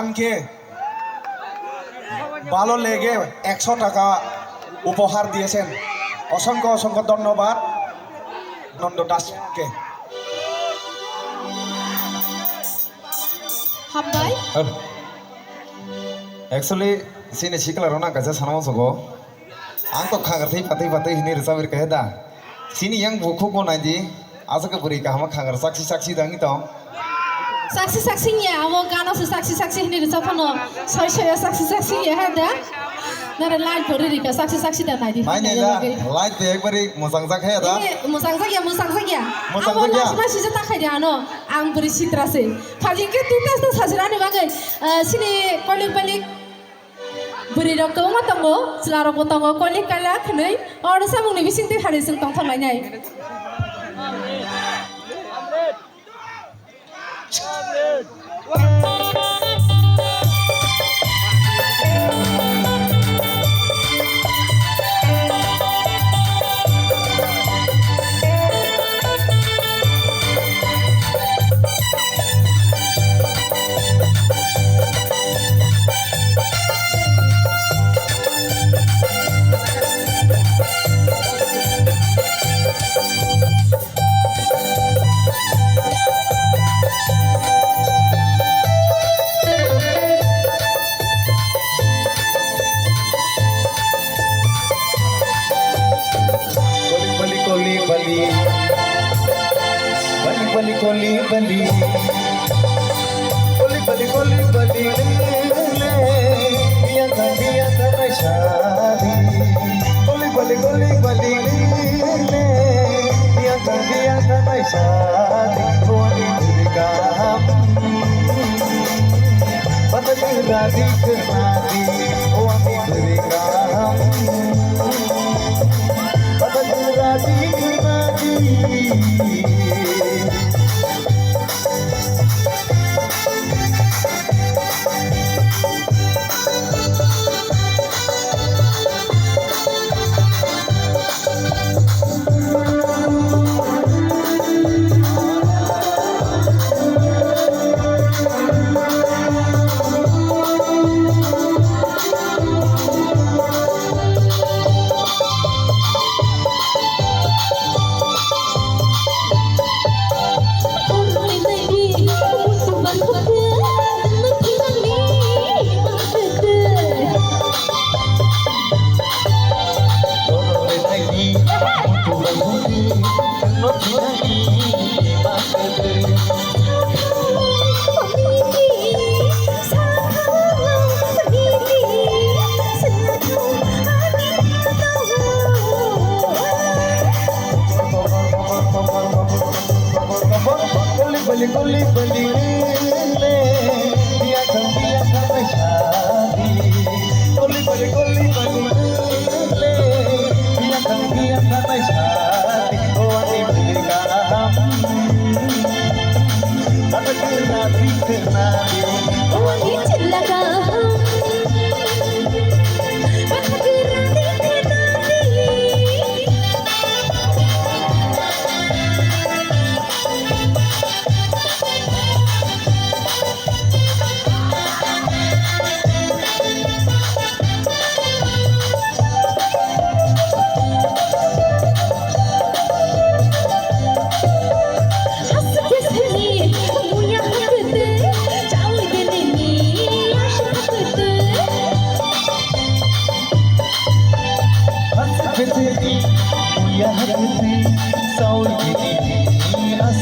গানকে ভালো লেগে 100 টাকা উপহার দিয়েছেন। অসংখ্য অসংখ্য ধন্যবাদ নন্দ দাসকে। हामबाय एक्चुअली सिने सिकला रोना कैसे सनाव सको आं तो खागर थी पते पते हिनी रिसाविर कहे दा सिनी yang बुखु को नाइ दी आसा के बुरी का हम खागर साक्षी साक्षी दंगी तो saksi saksinya awak ganas saksi saksi ini disapano saya saksi saksi ya ada nara lain beri ka saksi saksi dan tadi my ने ला लाइट पे एक बारी musang sak है दा musang sak ya Musang awak sak ya? langsung masih tak kaya ano ang beri sitrase kaji ke tutas tu sajarane bagai sini kolik balik beri rok kau matango selarok matango kolik kala kenai orang samung ni bising tu hari sing tong tong lainnya बली कोली बली कोली कोली बली बिया था मैं शादी कोली बली बिया था मैं शादी कोली का बदल राधी नादी ओ अमी का बदल राधी नादी Bali bali le dia kan मैं शादी bali bali le dia kan मैं शादी ओ अनी का बदल राधी करना ओ अनी चिल्लका Saul gidi as